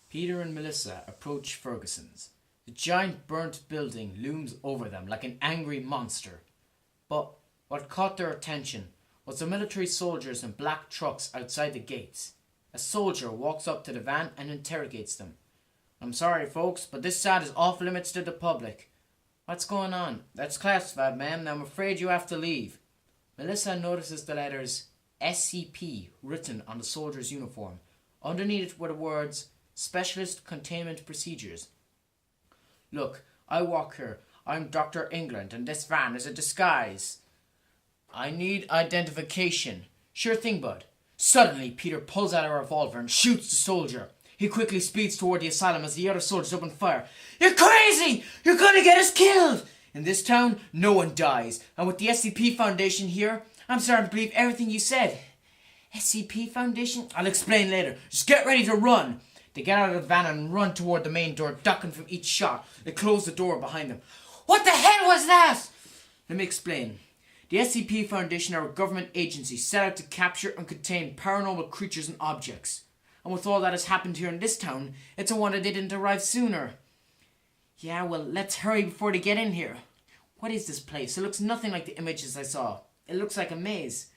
Peter and Melissa approach Ferguson's. The giant burnt building looms over them like an angry monster. But what caught their attention was the military soldiers in black trucks outside the gates. A soldier walks up to the van and interrogates them. "I'm sorry, folks, but this site is off limits to the public." "What's going on?" "That's classified, ma'am, and I'm afraid you have to leave." Melissa notices the letters SCP written on the soldier's uniform. Underneath it were the words Specialist Containment Procedures. "Look, I work here. I'm Dr. England, and this van is a disguise. I need identification." "Sure thing, bud." Suddenly, Peter pulls out a revolver and shoots the soldier. He quickly speeds toward the asylum as the other soldiers open fire. "You're crazy! You're gonna get us killed!" In this town, no one dies. And with the SCP Foundation here, I'm starting to believe everything you said. "SCP Foundation? I'll explain later. Just get ready to run." They get out of the van and run toward the main door, ducking from each shot. They close the door behind them. "What the hell was that?" Let me explain. The SCP Foundation are a government agency set out to capture and contain paranormal creatures and objects. And with all that has happened here in this town, it's a wonder they didn't arrive sooner. "Yeah, well, let's hurry before they get in here." "What is this place? It looks nothing like the images I saw. It looks like a maze."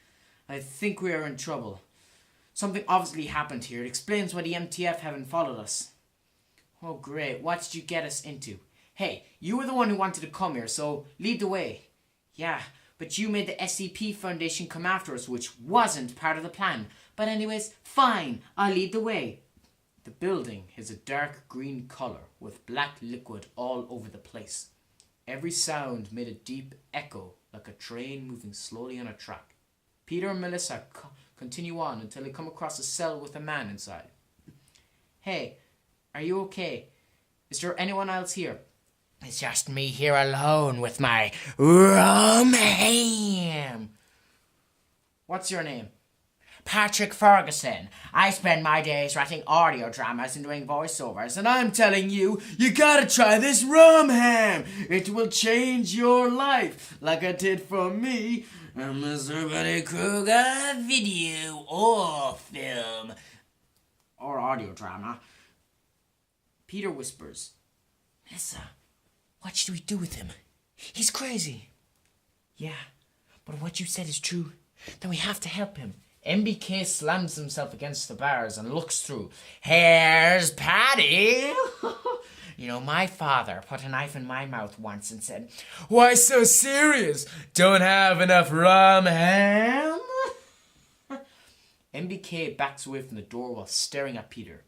"I think we are in trouble. Something obviously happened here. It explains why the MTF haven't followed us." "Oh, great. What did you get us into?" "Hey, you were the one who wanted to come here, so lead the way." "Yeah, but you made the SCP Foundation come after us, which wasn't part of the plan. But anyways, fine. I'll lead the way." The building is a dark green colour with black liquid all over the place. Every sound made a deep echo like a train moving slowly on a track. Peter and Melissa continue on until they come across a cell with a man inside. "Hey, are you okay? Is there anyone else here?" "It's just me here alone with my rum ham." "What's your name?" "Patrick Ferguson. I spend my days writing audio dramas and doing voiceovers, and I'm telling you, you gotta try this rum ham. It will change your life, like it did for me. I'm Mr. Buddy Kruger, video or film. Or audio drama." Peter whispers, "Melissa, what should we do with him? He's crazy." "Yeah, but what you said is true. Then we have to help him." MBK slams himself against the bars and looks through. "Here's Paddy." "You know, my father put a knife in my mouth once and said, 'Why so serious? Don't have enough rum ham?'" MBK backs away from the door while staring at Peter.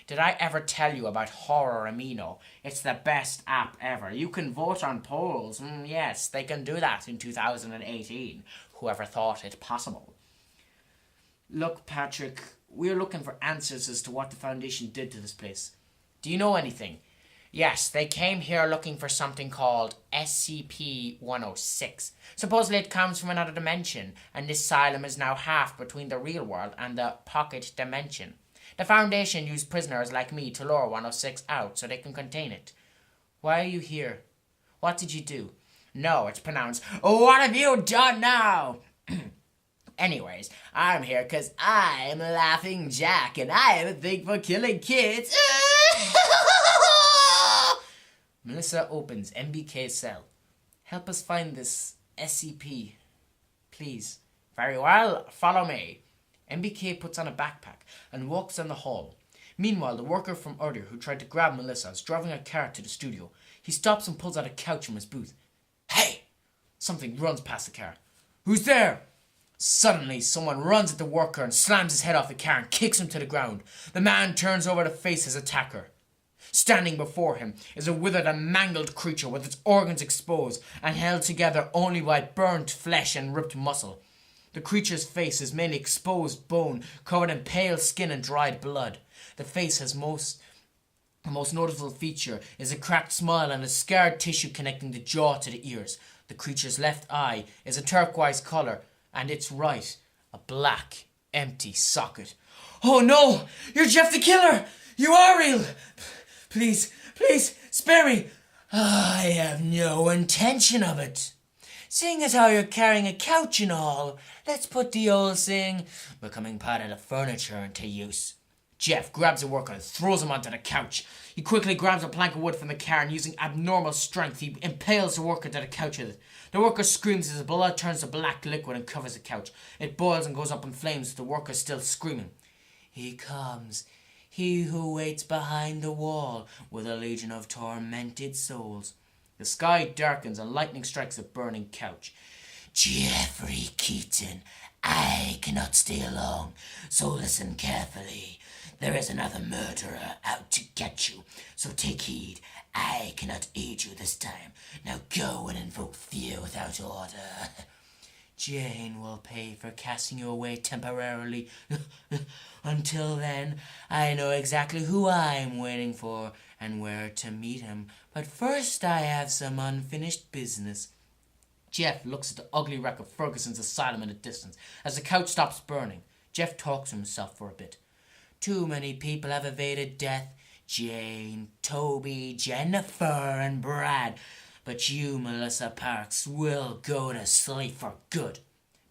"Did I ever tell you about Horror Amino? It's the best app ever. You can vote on polls. Yes, they can do that in 2018. Whoever thought it possible?" "Look, Patrick, we're looking for answers as to what the Foundation did to this place. Do you know anything?" "Yes, they came here looking for something called SCP-106. Supposedly it comes from another dimension, and this asylum is now half between the real world and the pocket dimension. The Foundation used prisoners like me to lure 106 out so they can contain it." "Why are you here? What did you do?" "No, it's pronounced, 'What have you done now?' Anyways, I'm here because I'm Laughing Jack, and I have a thing for killing kids." Melissa opens MBK's cell. "Help us find this SCP, please." "Very well, follow me." MBK puts on a backpack and walks down the hall. Meanwhile, the worker from earlier who tried to grab Melissa is driving a car to the studio. He stops and pulls out a couch from his booth. "Hey!" Something runs past the car. "Who's there?" Suddenly, someone runs at the worker and slams his head off the car and kicks him to the ground. The man turns over to face his attacker. Standing before him is a withered and mangled creature with its organs exposed and held together only by burnt flesh and ripped muscle. The creature's face is mainly exposed bone covered in pale skin and dried blood. The face has the most noticeable feature is a cracked smile and a scarred tissue connecting the jaw to the ears. The creature's left eye is a turquoise colour, and its right, a black, empty socket. "Oh no! You're Jeff the Killer! You are real! Please, spare me!" "I have no intention of it. Seeing as how you're carrying a couch and all, let's put the old saying, becoming part of the furniture, into use. Jeff grabs a worker and throws him onto the couch. He quickly grabs a plank of wood from the car and using abnormal strength, he impales the worker to the couch with it. The worker screams as the blood turns to black liquid and covers the couch. It boils and goes up in flames with the worker still screaming. He comes, he who waits behind the wall with a legion of tormented souls. The sky darkens and lightning strikes the burning couch. Jeffrey Keaton, I cannot stay long, so listen carefully. There is another murderer out to get you, so take heed. I cannot aid you this time. Now go and invoke fear without order. Jane will pay for casting you away temporarily. Until then, I know exactly who I'm waiting for and where to meet him. But first I have some unfinished business. Jeff looks at the ugly wreck of Ferguson's asylum in the distance. As the couch stops burning, Jeff talks to himself for a bit. Too many people have evaded death. Jane, Toby, Jennifer, and Brad. But you, Melissa Parks, will go to sleep for good.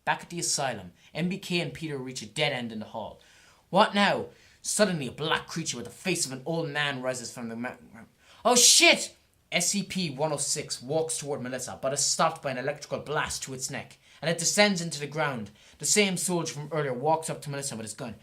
Back at the asylum, MBK and Peter reach a dead end in the hall. What now? Suddenly, a black creature with the face of an old man rises from the mountain. Oh shit! SCP-106 walks toward Melissa, but is stopped by an electrical blast to its neck, and it descends into the ground. The same soldier from earlier walks up to Melissa with his gun.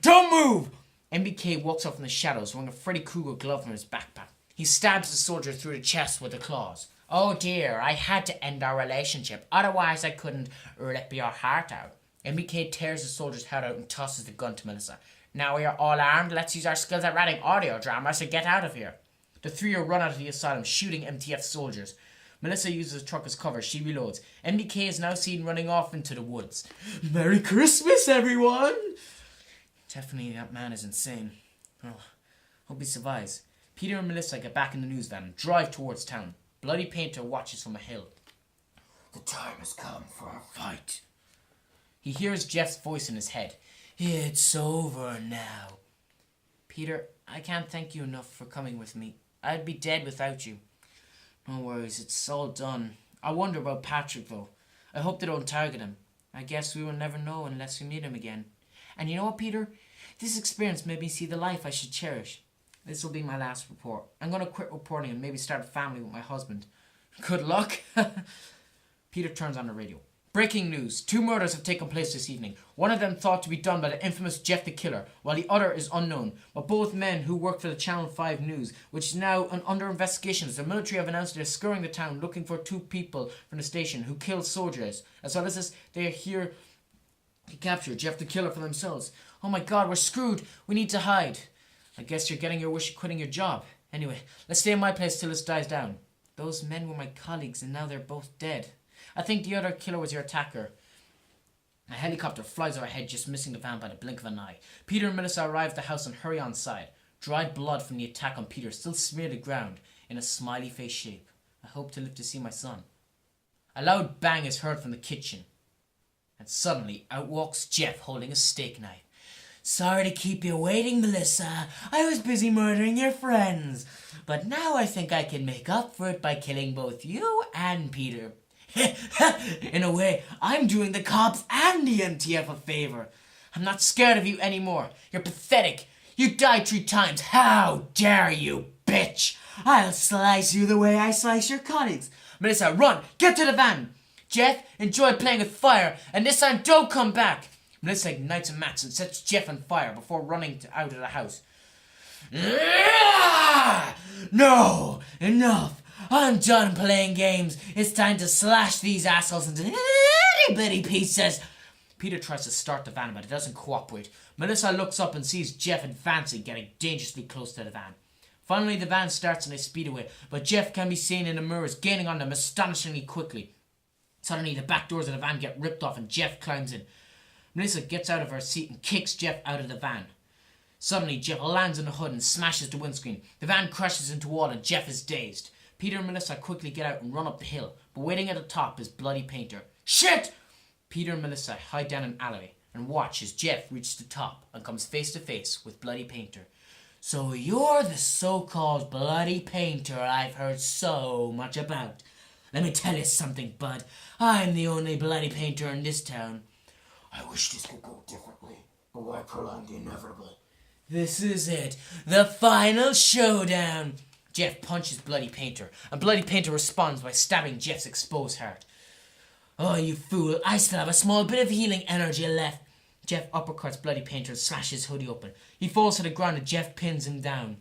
Don't move! MBK walks up from the shadows, wearing a Freddy Krueger glove from his backpack. He stabs the soldier through the chest with the claws. Oh dear, I had to end our relationship, otherwise I couldn't rip your heart out. MBK tears the soldier's head out and tosses the gun to Melissa. Now we are all armed, let's use our skills at writing audio dramas to get out of here. The three run out of the asylum, shooting MTF soldiers. Melissa uses the truck as cover. She reloads. MBK is now seen running off into the woods. Merry Christmas, everyone! Definitely that man is insane. Oh, hope he survives. Peter and Melissa get back in the news van and drive towards town. Bloody Painter watches from a hill. The time has come for a fight. He hears Jeff's voice in his head. It's over now. Peter, I can't thank you enough for coming with me. I'd be dead without you. No worries, it's all done. I wonder about Patrick, though. I hope they don't target him. I guess we will never know unless we meet him again. And you know what, Peter? This experience made me see the life I should cherish. This will be my last report. I'm going to quit reporting and maybe start a family with my husband. Good luck. Peter turns on the radio. Breaking news. 2 murders have taken place this evening. One of them thought to be done by the infamous Jeff the Killer, while the other is unknown. But both men who work for the Channel 5 News, which is now under investigation. The military have announced they're scouring the town looking for 2 people from the station who killed soldiers. As well as this, they are here to capture Jeff the Killer for themselves. Oh my god, we're screwed. We need to hide. I guess you're getting your wish of quitting your job. Anyway, let's stay in my place till this dies down. Those men were my colleagues and now they're both dead. I think the other killer was your attacker. A helicopter flies overhead, just missing the van by the blink of an eye. Peter and Melissa arrive at the house and hurry on side. Dried blood from the attack on Peter still smear the ground in a smiley face shape. I hope to live to see my son. A loud bang is heard from the kitchen. And suddenly out walks Jeff holding a steak knife. Sorry to keep you waiting, Melissa. I was busy murdering your friends. But now I think I can make up for it by killing both you and Peter. In a way, I'm doing the cops and the MTF a favor. I'm not scared of you anymore. You're pathetic. You died 3 times. How dare you, bitch? I'll slice you the way I slice your colleagues. Melissa, run. Get to the van. Jeff, enjoy playing with fire, and this time don't come back. Melissa ignites a match and sets Jeff on fire before running out of the house. No, enough. I'm done playing games. It's time to slash these assholes into itty bitty pieces. Peter tries to start the van, but it doesn't cooperate. Melissa looks up and sees Jeff and Fancy getting dangerously close to the van. Finally, the van starts and they speed away, but Jeff can be seen in the mirrors, gaining on them astonishingly quickly. Suddenly, the back doors of the van get ripped off and Jeff climbs in. Melissa gets out of her seat and kicks Jeff out of the van. Suddenly, Jeff lands on the hood and smashes the windscreen. The van crashes into a wall and Jeff is dazed. Peter and Melissa quickly get out and run up the hill, but waiting at the top is Bloody Painter. Shit! Peter and Melissa hide down an alleyway and watch as Jeff reaches the top and comes face to face with Bloody Painter. So you're the so-called Bloody Painter I've heard so much about. Let me tell you something, bud. I'm the only Bloody Painter in this town. I wish this could go differently, but why prolong the inevitable? This is it. The final showdown. Jeff punches Bloody Painter, and Bloody Painter responds by stabbing Jeff's exposed heart. Oh, you fool. I still have a small bit of healing energy left. Jeff uppercuts Bloody Painter and slashes his hoodie open. He falls to the ground and Jeff pins him down.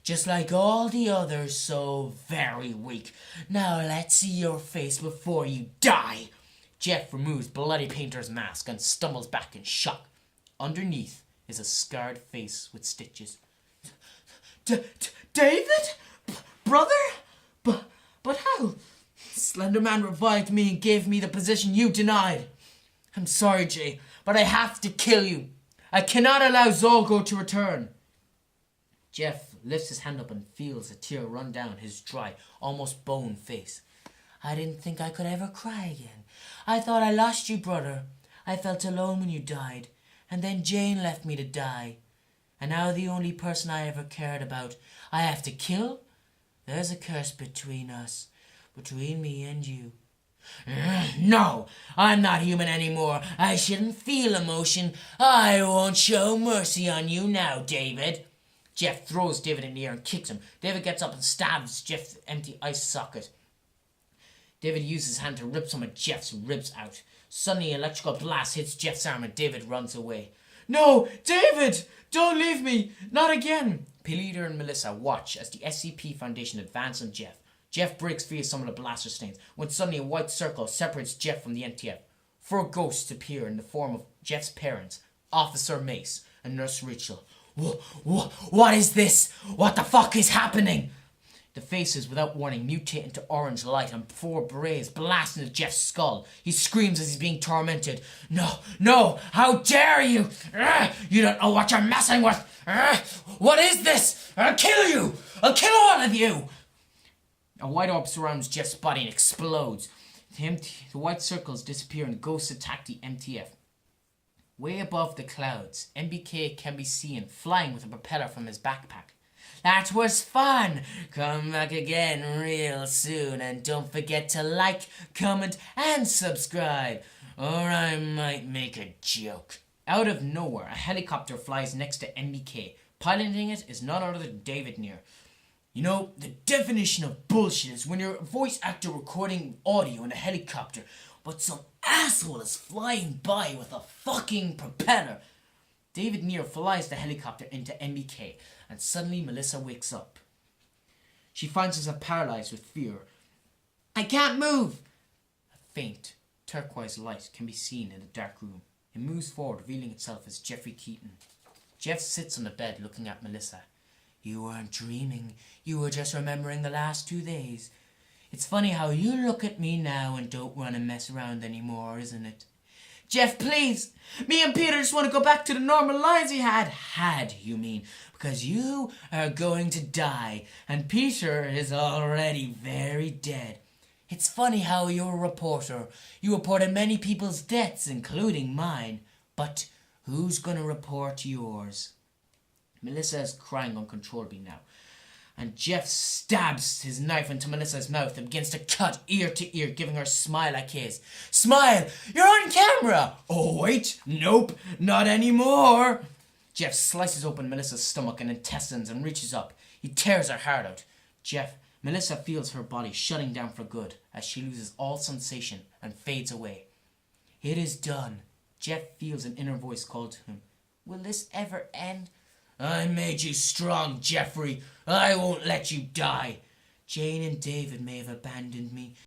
Just like all the others, so very weak. Now let's see your face before you die. Jeff removes Bloody Painter's mask and stumbles back in shock. Underneath is a scarred face with stitches. David? Brother? But how? Slender Man revived me and gave me the position you denied. I'm sorry, Jay, but I have to kill you. I cannot allow Zolgo to return. Jeff lifts his hand up and feels a tear run down his dry, almost bone face. I didn't think I could ever cry again. I thought I lost you, brother. I felt alone when you died, and then Jane left me to die. And now the only person I ever cared about, I have to kill? There's a curse between us, between me and you. No, I'm not human anymore. I shouldn't feel emotion. I won't show mercy on you now, David. Jeff throws David in the air and kicks him. David gets up and stabs Jeff's empty eye socket. David uses his hand to rip some of Jeff's ribs out. Suddenly, an electrical blast hits Jeff's arm and David runs away. No, David! Don't leave me! Not again! Peter and Melissa watch as the SCP Foundation advance on Jeff. Jeff breaks free of some of the blaster stains when suddenly a white circle separates Jeff from the MTF. 4 ghosts appear in the form of Jeff's parents, Officer Mace and Nurse Rachel. What is this? What the fuck is happening? The faces, without warning, mutate into orange light and 4 berets blast into Jeff's skull. He screams as he's being tormented. No, how dare you? You don't know what you're messing with. What is this? I'll kill you. I'll kill all of you. A white orb surrounds Jeff's body and explodes. The white circles disappear and ghosts attack the MTF. Way above the clouds, MBK can be seen flying with a propeller from his backpack. That was fun! Come back again real soon and don't forget to like, comment and subscribe, or I might make a joke. Out of nowhere, a helicopter flies next to MBK. Piloting it is none other than David Near. You know, the definition of bullshit is when you're a voice actor recording audio in a helicopter, but some asshole is flying by with a fucking propeller. David Near flies the helicopter into MBK, and suddenly Melissa wakes up. She finds herself paralyzed with fear. I can't move! A faint, turquoise light can be seen in the dark room. It moves forward, revealing itself as Jeffrey Keaton. Jeff sits on the bed looking at Melissa. You weren't dreaming. You were just remembering the last 2 days. It's funny how you look at me now and don't want to mess around anymore, isn't it? Jeff, please! Me and Peter just want to go back to the normal lives we had. Had, you mean? Because you are going to die, and Peter is already very dead. It's funny how you're a reporter. You reported many people's deaths, including mine. But who's going to report yours? Melissa is crying uncontrollably now, and Jeff stabs his knife into Melissa's mouth and begins to cut ear to ear, giving her a smile like his. Smile! You're on camera! Oh, wait! Nope, not anymore! Jeff slices open Melissa's stomach and intestines and reaches up. He tears her heart out. Melissa feels her body shutting down for good as she loses all sensation and fades away. It is done. Jeff feels an inner voice call to him. Will this ever end? I made you strong, Jeffrey. I won't let you die. Jane and David may have abandoned me,